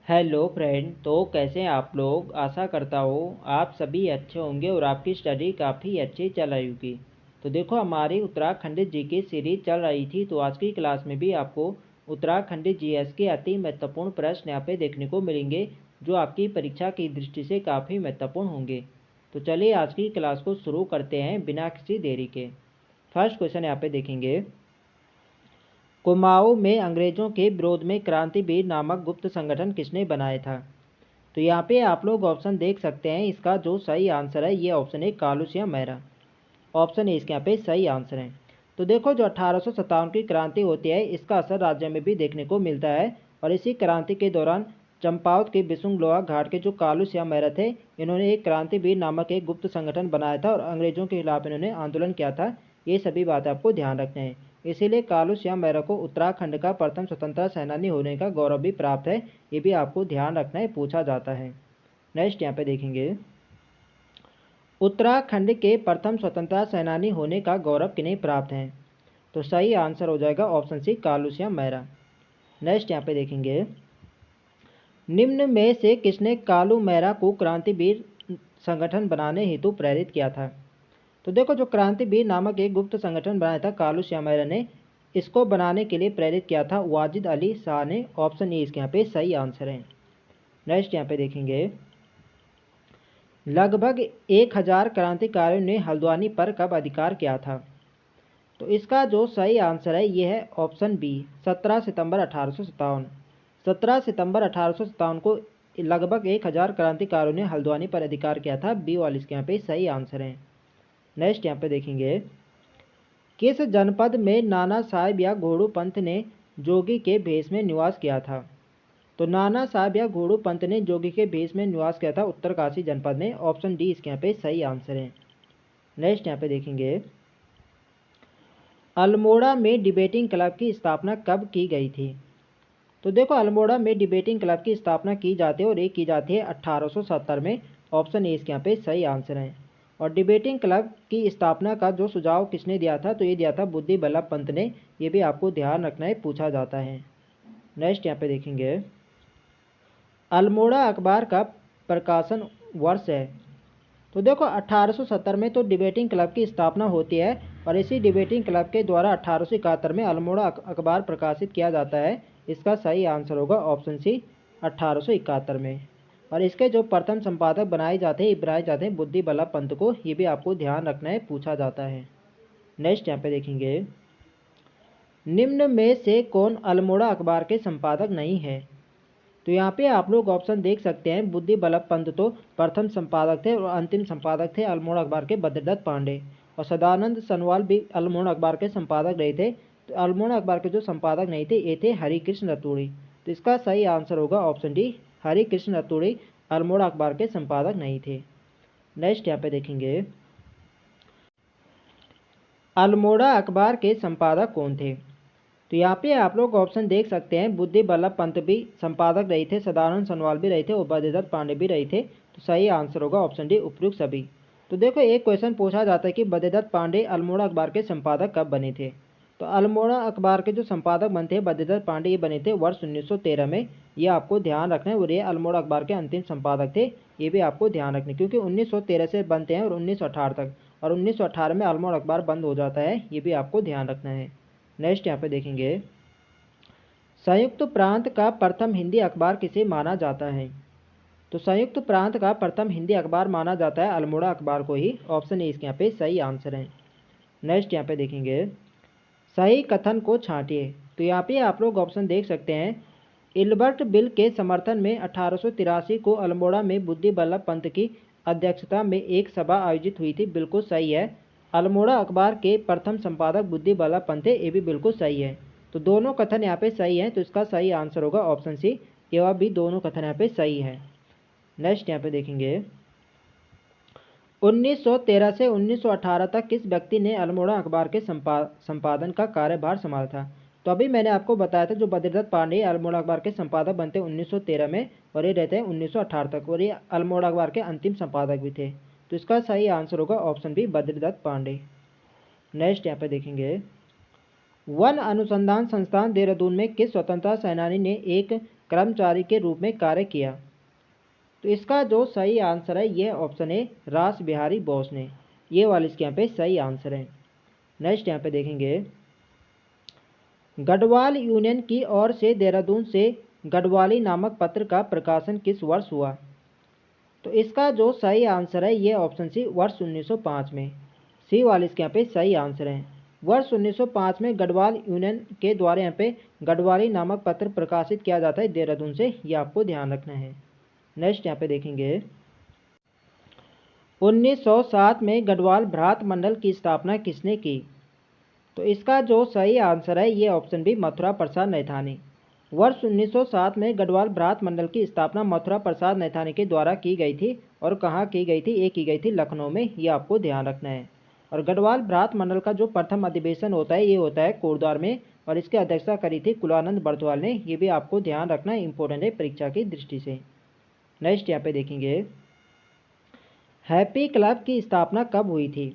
Hello friend. तो कैसे हैं आप लोग। आशा करता हूँ आप सभी अच्छे होंगे और आपकी स्टडी काफ़ी अच्छी चल रही होगी। तो देखो हमारी उत्तराखंड जीके सीरीज चल रही थी, तो आज की क्लास में भी आपको उत्तराखंड जीएस के अति महत्वपूर्ण प्रश्न यहाँ पे देखने को मिलेंगे, जो आपकी परीक्षा की दृष्टि से काफ़ी महत्वपूर्ण होंगे। तो चलिए आज की क्लास को शुरू करते हैं बिना किसी देरी के। फर्स्ट क्वेश्चन यहाँ पे देखेंगे, कुमाऊं में अंग्रेजों के विरोध में क्रांतिवीर नामक गुप्त संगठन किसने बनाया था। तो यहाँ पे आप लोग ऑप्शन देख सकते हैं। इसका जो सही आंसर है ये ऑप्शन है कालूसिया मेहरा। ऑप्शन है इसके यहाँ पे सही आंसर है। तो देखो जो 1857 की क्रांति होती है, इसका असर राज्य में भी देखने को मिलता है। और इसी क्रांति के दौरान चंपावत के बिसुंगलोआ घाट के जो कालूसिया मेहरा थे, इन्होंने एक क्रांतिवीर नामक एक गुप्त संगठन बनाया था और अंग्रेजों के खिलाफ इन्होंने आंदोलन किया था। ये सभी बातें आपको ध्यान रखना है। इसीलिए कालूसिया मेहरा को उत्तराखंड का प्रथम स्वतंत्रता सेनानी होने का गौरव भी प्राप्त है। ये भी आपको ध्यान रखना है, पूछा जाता है। नेक्स्ट यहाँ पे देखेंगे, उत्तराखंड के प्रथम स्वतंत्रता सेनानी होने का गौरव किन्हें प्राप्त है। तो सही आंसर हो जाएगा ऑप्शन सी कालूसिया मेहरा। नेक्स्ट यहाँ पे देखेंगे, निम्न में से किसने कालू मेहरा को क्रांतिवीर संगठन बनाने हेतु प्रेरित किया था। तो देखो जो क्रांतिवीर नामक एक गुप्त संगठन बनाया था कालूसिया मेहरा ने, इसको बनाने के लिए प्रेरित किया था वाजिद अली शाह ने। ऑप्शन ए इसके यहाँ पे सही आंसर है। नेक्स्ट यहाँ पे देखेंगे, लगभग 1000 क्रांतिकारियों ने हल्द्वानी पर कब अधिकार किया था। तो इसका जो सही आंसर है ये है ऑप्शन बी 17 सितंबर 1857। 17 सितंबर 1857 को लगभग 1000 क्रांतिकारियों ने हल्द्वानी पर अधिकार किया था। बी वाली इसके यहाँ पे सही आंसर है। नेक्स्ट यहाँ पे देखेंगे, किस जनपद में नाना साहेब या घोड़ू पंथ ने जोगी के भेष में निवास किया था। तो नाना साहब या घोड़ू पंत ने जोगी के भेष में निवास किया था उत्तरकाशी जनपद में। ऑप्शन डी इसके यहाँ पे सही आंसर है। नेक्स्ट यहाँ पे देखेंगे, अल्मोड़ा में डिबेटिंग क्लब की स्थापना कब की गई थी। तो देखो अल्मोड़ा में डिबेटिंग क्लब की स्थापना की जाती है और ये की जाती है 1870 में। ऑप्शन ए इसके यहाँ पे सही आंसर है। और डिबेटिंग क्लब की स्थापना का जो सुझाव किसने दिया था, तो ये दिया था बुद्धि बल्लभ पंत ने। ये भी आपको ध्यान रखना है, पूछा जाता है। नेक्स्ट यहाँ पे देखेंगे, अल्मोड़ा अखबार का प्रकाशन वर्ष है। तो देखो 1870 में तो डिबेटिंग क्लब की स्थापना होती है और इसी डिबेटिंग क्लब के द्वारा 1871 में अल्मोड़ा अखबार प्रकाशित किया जाता है। इसका सही आंसर होगा ऑप्शन सी 1871 में। और इसके जो प्रथम संपादक बनाए जाते हैं बुद्धि बल्लभ पंत को। ये भी आपको ध्यान रखना है, पूछा जाता है। नेक्स्ट यहाँ पे देखेंगे, निम्न में से कौन अल्मोड़ा अखबार के संपादक नहीं है। तो यहाँ पे आप लोग ऑप्शन देख सकते हैं। बुद्धि बल्लभ पंत तो प्रथम संपादक थे और अंतिम संपादक थे अल्मोड़ा अखबार के बद्रीदत्त पांडे। और सदानंद सनवाल भी अल्मोड़ा अखबार के संपादक रहे थे। तो अल्मोड़ा अखबार के जो संपादक नहीं थे ये थे हरिकृष्ण रतूड़ी। तो इसका सही आंसर होगा ऑप्शन डी हरिकृष्ण रतूड़ी अल्मोड़ा अखबार के संपादक नहीं थे। नेक्स्ट यहाँ पे देखेंगे, अल्मोड़ा अखबार के संपादक कौन थे। तो यहाँ पे आप लोग ऑप्शन देख सकते हैं। बुद्धि बल्लभ पंत भी संपादक रहे थे, सदानंद सनवाल भी रहे थे और बद्रीदत्त पांडे भी रहे थे। तो सही आंसर होगा ऑप्शन डी उपयुक्त सभी। तो देखो एक क्वेश्चन पूछा जाता है कि बद्रीदत्त पांडे अल्मोड़ा अखबार के संपादक कब बने थे। तो अल्मोड़ा अखबार के जो संपादक बनते हैं बद्रीदत्त पांडे, ये बने थे वर्ष 1913 में। ये आपको ध्यान रखना है। और ये अल्मोड़ा अखबार के अंतिम संपादक थे। ये भी आपको ध्यान रखना है क्योंकि 1913 से बनते हैं और 1918 तक, और 1918 में अल्मोड़ा अखबार बंद हो जाता है। ये भी आपको ध्यान रखना है। नेक्स्ट यहाँ पे देखेंगे, संयुक्त प्रांत का प्रथम हिंदी अखबार किसे माना जाता है। तो संयुक्त प्रांत का प्रथम हिंदी अखबार माना जाता है अल्मोड़ा अखबार को ही। ऑप्शन ए इसके यहाँ पे सही आंसर है। नेक्स्ट यहाँ पे देखेंगे, सही कथन को छांटिए। तो यहाँ पे आप लोग ऑप्शन देख सकते हैं। इल्बर्ट बिल के समर्थन में 1883 को अल्मोड़ा में बुद्धि बल्लभ पंत की अध्यक्षता में एक सभा आयोजित हुई थी। बिल्कुल सही है। अल्मोड़ा अखबार के प्रथम संपादक बुद्धि बल्लभ पंत थे। ये भी बिल्कुल सही है। तो दोनों कथन यहाँ पे सही हैं। तो इसका सही आंसर होगा ऑप्शन सी। यह भी दोनों कथन यहाँ पे सही है। नेक्स्ट यहाँ पे देखेंगे, 1913 से 1918 तक किस व्यक्ति ने अल्मोड़ा अखबार के संपादन का कार्यभार संभाला था। तो अभी मैंने आपको बताया था जो बद्रीदत्त पांडे अल्मोड़ा अखबार के संपादक बनते 1913 में और ये रहते हैं 1918 तक, और ये अल्मोड़ा अखबार के अंतिम संपादक भी थे। तो इसका सही आंसर होगा option B Badridatt Pande. Next यहाँ पे देखेंगे, वन अनुसंधान संस्थान देहरादून में किस स्वतंत्रता सेनानी ने एक कर्मचारी के रूप में कार्य किया। तो इसका जो सही आंसर है ये ऑप्शन है रास बिहारी बोस ने। ये वाला इसके यहाँ पे सही आंसर है। नेक्स्ट यहाँ पे देखेंगे, गढ़वाल यूनियन की ओर से देहरादून से गढ़वाली नामक पत्र का प्रकाशन किस वर्ष हुआ? तो इसका जो सही आंसर है ये ऑप्शन सी वर्ष 1905 में। सी वाला इसके यहाँ पे सही आंसर है। वर्ष 1905 में गढ़वाल यूनियन के द्वारा यहाँ पे गढ़वाली नामक पत्र प्रकाशित किया जाता है देहरादून से, ये आपको ध्यान रखना है। नेक्स्ट यहाँ पे देखेंगे, 1907 में गढ़वाल भ्रात मंडल की स्थापना किसने की? तो इसका जो सही आंसर है ये ऑप्शन बी मथुरा प्रसाद नैथानी। वर्ष 1907 में गढ़वाल भ्रात मंडल की स्थापना मथुरा प्रसाद नैथानी के द्वारा की गई थी। और कहाँ की गई थी? ये की गई थी लखनऊ में, ये आपको ध्यान रखना है। और गढ़वाल भ्रात मंडल का जो प्रथम अधिवेशन होता है ये होता है कोटद्वार में, और इसकी अध्यक्षता करी थी कुलानंद बरथवाल ने। ये भी आपको ध्यान रखना इंपॉर्टेंट है परीक्षा की दृष्टि से। नेक्स्ट यहाँ पे देखेंगे, हैप्पी क्लब की स्थापना कब हुई थी?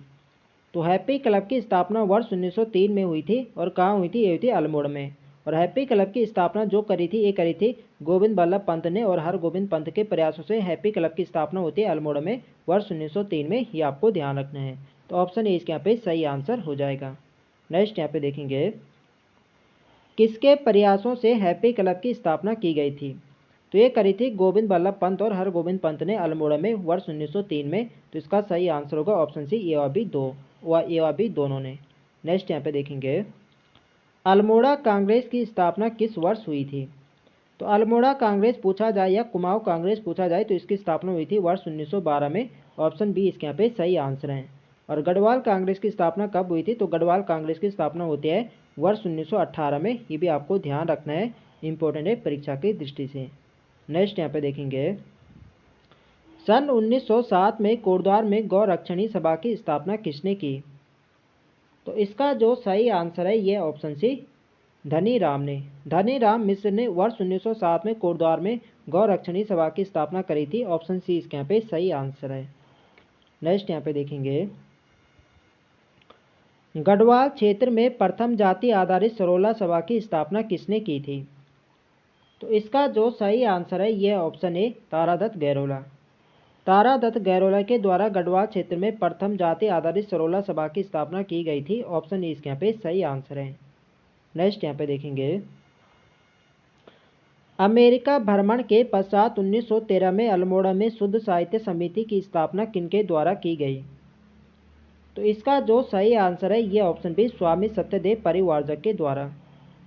तो हैप्पी क्लब की स्थापना वर्ष 1903 में हुई थी। और कहाँ हुई थी? ये हुई थी अल्मोड़ा में। और हैप्पी क्लब की स्थापना जो करी थी ये करी थी गोविंद बल्लभ पंत ने, और हरगोविंद पंत के प्रयासों से हैप्पी क्लब की स्थापना होती है अल्मोड़ा में वर्ष 1903 में। ये आपको ध्यान रखना है। तो ऑप्शन ए इसके यहाँ पे सही आंसर हो जाएगा। नेक्स्ट यहाँ पे देखेंगे, किसके प्रयासों से हैप्पी क्लब की स्थापना की गई थी? तो ये करी थी गोविंद बल्लभ पंत और हरगोविंद पंत ने अल्मोड़ा में वर्ष 1903 में। तो इसका सही आंसर होगा ऑप्शन सी ए और बी दोनों ने। नेक्स्ट यहाँ पे देखेंगे, अल्मोड़ा कांग्रेस की स्थापना किस वर्ष हुई थी? तो अल्मोड़ा कांग्रेस पूछा जाए या कुमाऊं कांग्रेस पूछा जाए तो इसकी स्थापना हुई थी वर्ष 1912 में। ऑप्शन बी इसके यहाँ पे सही आंसर है। और गढ़वाल कांग्रेस की स्थापना कब हुई थी? तो गढ़वाल कांग्रेस की स्थापना होती है वर्ष 1918 में। ये भी आपको ध्यान रखना है, इंपॉर्टेंट है परीक्षा की दृष्टि से। नेक्स्ट यहाँ पे देखेंगे, सन 1907 में कोटद्वार में गौ रक्षणी सभा की स्थापना किसने की? तो इसका जो सही आंसर है ये ऑप्शन सी धनीराम ने। धनीराम मिश्र ने वर्ष 1907 में कोटद्वार में गौ रक्षणी सभा की स्थापना करी थी। ऑप्शन सी इसके यहाँ पे सही आंसर है। नेक्स्ट यहाँ पे देखेंगे, गढ़वाल क्षेत्र में प्रथम जाति आधारित सरोला सभा की स्थापना किसने की थी? तो इसका जो सही आंसर है ये ऑप्शन ए तारादत्त गैरोला। तारादत्त गैरोला के द्वारा गढ़वाल क्षेत्र में प्रथम जाति आधारित सरोला सभा की स्थापना की गई थी। ऑप्शन ए इसके यहाँ पे सही आंसर है। नेक्स्ट यहाँ पे देखेंगे, अमेरिका भ्रमण के पश्चात 1913 में अल्मोड़ा में शुद्ध साहित्य समिति की स्थापना किनके द्वारा की गई? तो इसका जो सही आंसर है ये ऑप्शन बी स्वामी सत्यदेव परिव्राजक के द्वारा।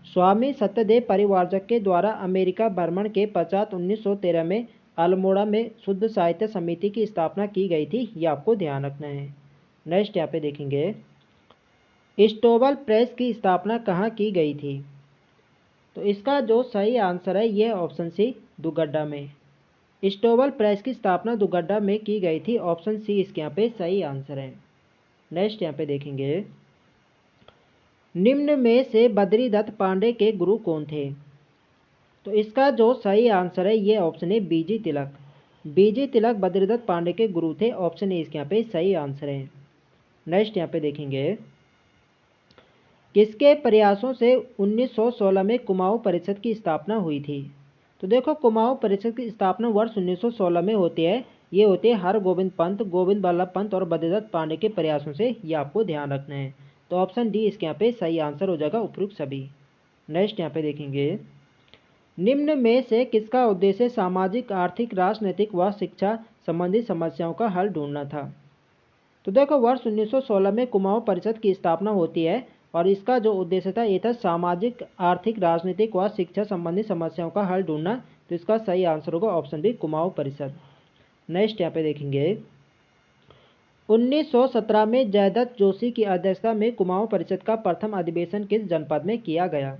स्वामी सत्यदेव परिव्राजक के द्वारा अमेरिका भ्रमण के पश्चात 1913 में अल्मोड़ा में शुद्ध साहित्य समिति की स्थापना की गई थी। ये आपको ध्यान रखना है। नेक्स्ट यहाँ पे देखेंगे, स्टोबल प्रेस की स्थापना कहाँ की गई थी? तो इसका जो सही आंसर है ये ऑप्शन सी दुगड्डा में। स्टोबल प्रेस की स्थापना दुगड्डा में की गई थी। ऑप्शन सी इसके यहाँ पे सही आंसर है। नेक्स्ट यहाँ पे देखेंगे, निम्न में से बद्रीदत्त पांडे के गुरु कौन थे? तो इसका जो सही आंसर है ये ऑप्शन है बीजी तिलक। बीजी तिलक बद्रीदत्त पांडे के गुरु थे। ऑप्शन ए इसके यहाँ पे सही आंसर है। नेक्स्ट यहाँ पे देखेंगे, किसके प्रयासों से 1916 में कुमाऊं परिषद की स्थापना हुई थी? तो देखो कुमाऊं परिषद की स्थापना वर्ष 1916 में होती है। ये होते हैं हरगोविंद पंत, गोविंद बल्लभ पंत और बद्रीदत्त पांडे के प्रयासों से। ये आपको ध्यान रखना है। तो ऑप्शन डी इसके यहाँ पे सही आंसर हो जाएगा उपयुक्त सभी। नेक्स्ट यहाँ पे देखेंगे, निम्न में से किसका उद्देश्य सामाजिक आर्थिक राजनीतिक व शिक्षा संबंधी समस्याओं का हल ढूंढना था? तो देखो वर्ष 1916 में कुमाऊं परिषद की स्थापना होती है। और इसका जो उद्देश्य था ये था सामाजिक आर्थिक राजनीतिक व शिक्षा संबंधी समस्याओं का हल ढूंढना। तो इसका सही आंसर होगा ऑप्शन बी कुमाऊं परिषद। नेक्स्ट यहाँ पे देखेंगे, 1917 में जयदत्त जोशी की अध्यक्षता में कुमाऊं परिषद का प्रथम अधिवेशन किस जनपद में किया गया?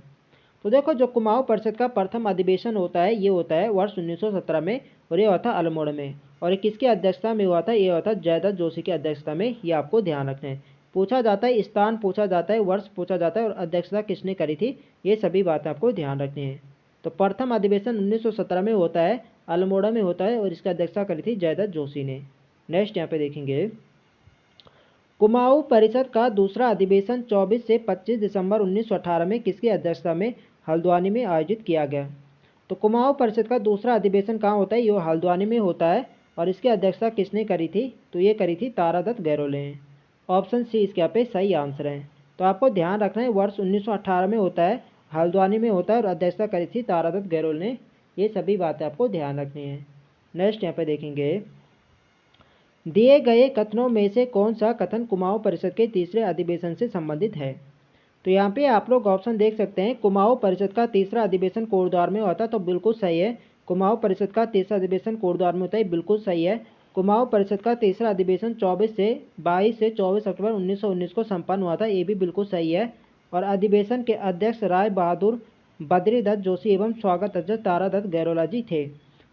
तो देखो जो कुमाऊं परिषद का प्रथम अधिवेशन होता है ये होता है वर्ष 1917 में, और ये हुआ था अल्मोड़ा में। और ये किसकी अध्यक्षता में हुआ था? ये हुआ था जयदत्त जोशी की अध्यक्षता में। ये आपको ध्यान रखना है। पूछा जाता है स्थान पूछा जाता है, वर्ष पूछा जाता है, और अध्यक्षता किसने करी थी, ये सभी बातें आपको ध्यान रखनी है। तो प्रथम अधिवेशन 1917 में होता है, अल्मोड़ा में होता है, और इसकी अध्यक्षता करी थी जयदत्त जोशी ने। नेक्स्ट यहाँ पे देखेंगे, कुमाऊं परिषद का दूसरा अधिवेशन 24 से 25 दिसंबर 1918 में किसकी अध्यक्षता में हल्द्वानी में आयोजित किया गया? तो कुमाऊं परिषद का दूसरा अधिवेशन कहाँ होता है, ये हल्द्वानी में होता है। और इसकी अध्यक्षता किसने करी थी, तो ये करी थी तारादत्त गहलोत ने। ऑप्शन सी इसके यहाँ पे सही आंसर है। तो आपको ध्यान रखना है वर्ष 1918 में होता है, हल्द्वानी में होता है और अध्यक्षता करी थी तारादत्त गहलोत ने। ये सभी बातें आपको ध्यान रखनी है। नेक्स्ट यहाँ पे देखेंगे, दिए गए कथनों में से कौन सा कथन कुमाऊं परिषद के तीसरे अधिवेशन से संबंधित है। तो यहाँ पे आप लोग ऑप्शन देख सकते हैं, कुमाऊं परिषद का तीसरा अधिवेशन कोटद्वार में होता है, तो बिल्कुल सही है। कुमाऊं परिषद का तीसरा अधिवेशन कोटद्वार में होता है, बिल्कुल सही है। कुमाऊं परिषद का तीसरा अधिवेशन 22 से 24 अक्टूबर 1919 को संपन्न हुआ था, ये भी बिल्कुल सही है। और अधिवेशन के अध्यक्ष राय बहादुर बद्रीदत्त जोशी एवं स्वागत अध्यक्ष तारादत्त गहलोत जी थे।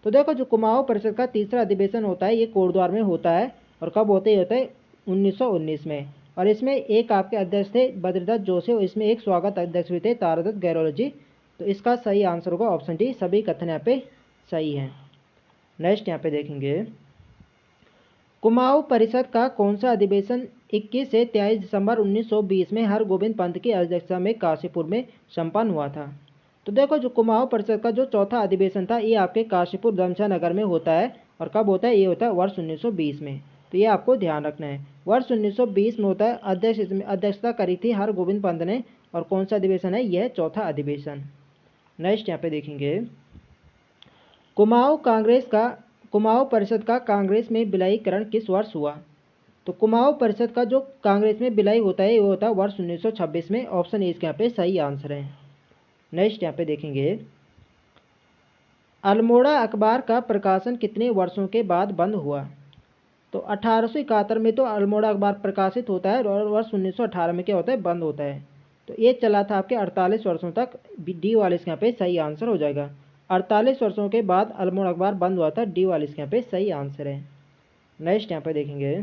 तो देखो जो कुमाऊं परिषद का तीसरा अधिवेशन होता है ये कोटद्वार में होता है, और कब होता है 1919 में। और इसमें एक आपके अध्यक्ष थे बद्रीदत्त जोशी और इसमें एक स्वागत अध्यक्ष भी थे तारादत्त गहलोत जी। तो इसका सही आंसर होगा ऑप्शन डी, सभी कथन यहाँ पे सही हैं। नेक्स्ट यहाँ पे देखेंगे, कुमाऊं परिषद का कौन सा अधिवेशन 21 से 23 दिसंबर 1920 में हरगोविंद पंत की अध्यक्षता में काशीपुर में संपन्न हुआ था। तो देखो जो कुमाऊं परिषद का जो चौथा अधिवेशन था ये आपके काशीपुर दमसा नगर में होता है, और कब होता है, ये होता है वर्ष 1920 में। तो ये आपको ध्यान रखना है, वर्ष 1920 में होता है। अध्यक्षता करी थी हरगोविंद पंत ने, और कौन सा अधिवेशन है, यह चौथा अधिवेशन। नेक्स्ट यहाँ पे देखेंगे, कुमाऊं परिषद का कांग्रेस में विलयीकरण किस वर्ष हुआ। तो कुमाऊं परिषद का जो कांग्रेस में विलय होता है वो होता है वर्ष 1926 में। ऑप्शन ए इसके यहाँ पे सही आंसर है। नेक्स्ट यहाँ पे देखेंगे, अल्मोड़ा अखबार का प्रकाशन कितने वर्षों के बाद बंद हुआ। तो 1871 में तो अल्मोड़ा अखबार प्रकाशित होता है, और वर्ष 1918 में क्या होता है, बंद होता है। तो ये चला था आपके 48 वर्षों तक। डी वाले इसके यहाँ पे सही आंसर हो जाएगा। 48 वर्षों के बाद अल्मोड़ा अखबार बंद हुआ था, डी वाले इसके यहाँ पे सही आंसर है। नेक्स्ट यहाँ पे देखेंगे,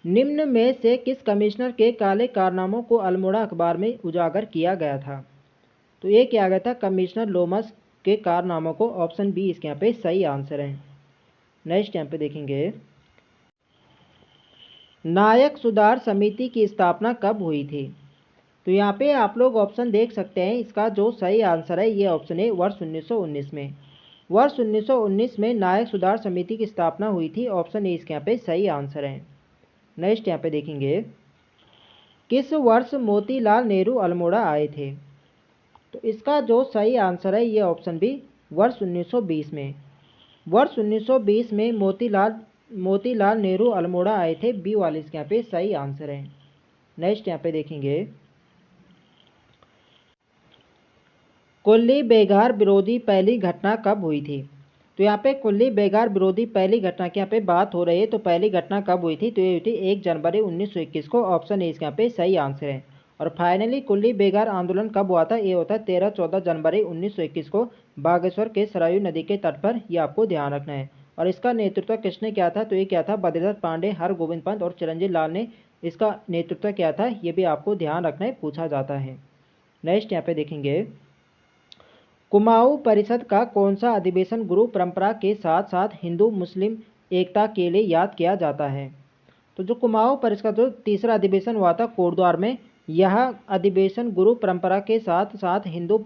निम्न में से किस कमिश्नर के काले कारनामों को अल्मोड़ा अखबार में उजागर किया गया था। तो ये किया गया था कमिश्नर लोमस के कारनामों को। ऑप्शन बी इसके यहाँ पे सही आंसर है। नेक्स्ट यहाँ पे देखेंगे, नायक सुधार समिति की स्थापना कब हुई थी। तो यहाँ पे आप लोग ऑप्शन देख सकते हैं, इसका जो सही आंसर है ये ऑप्शन है वर्ष 1919 में। वर्ष 1919 में नायक सुधार समिति की स्थापना हुई थी। ऑप्शन ए इसके यहाँ पे सही आंसर है। नेक्स्ट यहाँ पे देखेंगे, किस वर्ष मोतीलाल नेहरू अल्मोड़ा आए थे। तो इसका जो सही आंसर है ये ऑप्शन बी, वर्ष 1920 में। वर्ष 1920 में मोतीलाल नेहरू अल्मोड़ा आए थे, बी वाले इसके यहाँ पे सही आंसर है। नेक्स्ट यहाँ पे देखेंगे, कुल्ली बेगार विरोधी पहली घटना कब हुई थी। तो यहाँ पे कुल्ली बेगार विरोधी पहली घटना की यहाँ पे बात हो रही है, तो पहली घटना कब हुई थी, तो ये हुई थी 1 जनवरी 1921 को। ऑप्शन ए इसके यहाँ पे सही आंसर है। और फाइनली कुल्ली बेगार आंदोलन कब हुआ था, ये होता है 13-14 जनवरी 1921 को बागेश्वर के सरयू नदी के तट पर। ये आपको ध्यान रखना है। और इसका नेतृत्व किसने किया था, तो ये क्या था, बद्रीदत्त पांडे, हरगोविंद पंत और चिरंजीव लाल ने इसका नेतृत्व किया था। ये भी आपको ध्यान रखना है, पूछा जाता है। नेक्स्ट यहाँ पे देखेंगे, कुमाऊं परिषद का कौन सा अधिवेशन गुरु परंपरा के साथ साथ हिंदू मुस्लिम एकता के लिए याद किया जाता है। तो जो कुमाऊं परिषद का जो तीसरा अधिवेशन हुआ था कोटद्वार में, यह अधिवेशन गुरु परंपरा के साथ साथ हिंदू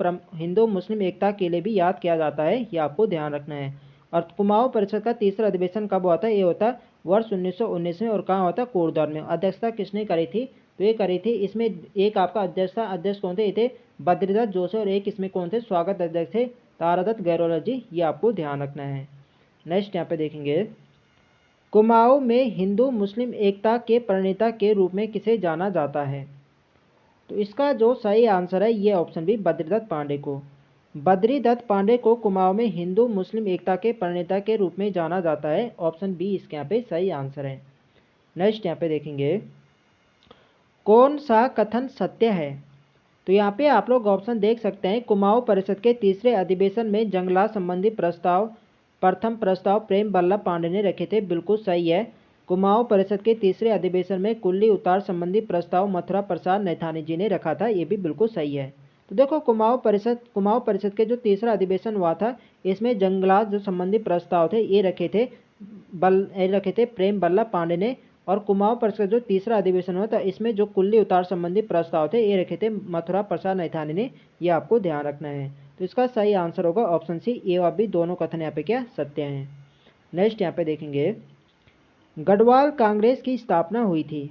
मुस्लिम एकता के लिए भी याद किया जाता है। ये आपको ध्यान रखना है। और कुमाऊं परिषद का तीसरा अधिवेशन कब हुआ था, ये होता है वर्ष 1919 में। और कहाँ होता है, कोटद्वार में। अध्यक्षता किसने करी थी, तो ये करी थी, इसमें एक आपका अध्यक्ष कौन थे, ये थे बद्रीदत्त जोशी, और एक इसमें कौन थे, स्वागत अध्यक्ष थे तारादत्त गहलोत जी। ये आपको ध्यान रखना है। नेक्स्ट यहाँ पे देखेंगे, कुमाऊं में हिंदू मुस्लिम एकता के प्रणेता के रूप में किसे जाना जाता है। तो इसका जो सही आंसर है ये ऑप्शन बी, बद्रीदत्त पांडे को। बद्रीदत्त पांडे को कुमाऊं में हिंदू मुस्लिम एकता के प्रणेता के रूप में जाना जाता है। ऑप्शन बी इसके यहाँ पे सही आंसर है। नेक्स्ट यहाँ पे देखेंगे, कौन सा कथन सत्य है। तो यहाँ पे आप लोग ऑप्शन देख सकते हैं, कुमाऊं परिषद के तीसरे अधिवेशन में जंगलात संबंधी प्रथम प्रस्ताव प्रेम बल्लभ पांडे ने रखे थे, बिल्कुल सही है। कुमाऊं परिषद के तीसरे अधिवेशन में कुल्ली उतार संबंधी प्रस्ताव मथुरा प्रसाद नैथानी जी ने रखा था, ये भी बिल्कुल सही है। तो देखो कुमाऊं परिषद के जो तीसरा अधिवेशन हुआ था, इसमें जंगलात जो संबंधी प्रस्ताव थे ये रखे थे प्रेम बल्लभ पांडे ने। और कुमाऊं परिषद जो तीसरा अधिवेशन हुआ था, इसमें जो कुल्ली उतार संबंधी प्रस्ताव थे ये रखे थे मथुरा प्रसाद नैथानी ने। ये आपको ध्यान रखना है। तो इसका सही आंसर होगा ऑप्शन सी, ए और बी दोनों कथन यहाँ पे क्या सत्य हैं। नेक्स्ट यहाँ पे देखेंगे, गढ़वाल कांग्रेस की स्थापना हुई थी।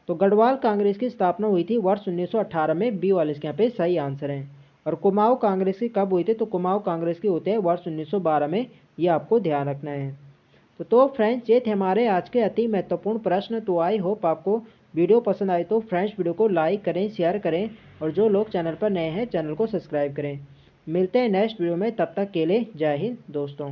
तो गढ़वाल कांग्रेस की स्थापना हुई थी वर्ष 1918 में, बी वाले इसके यहाँ पे सही आंसर है। और कुमाऊं कांग्रेस की कब हुई थी, तो कुमाऊं कांग्रेस की होते हैं वर्ष 1912 में, ये आपको ध्यान रखना है। तो फ्रेंड्स ये थे हमारे आज के अति महत्वपूर्ण प्रश्न। तो आई होप आपको वीडियो पसंद आए तो फ्रेंड्स वीडियो को लाइक करें, शेयर करें, और जो लोग चैनल पर नए हैं चैनल को सब्सक्राइब करें। मिलते हैं नेक्स्ट वीडियो में, तब तक के लिए जय हिंद दोस्तों।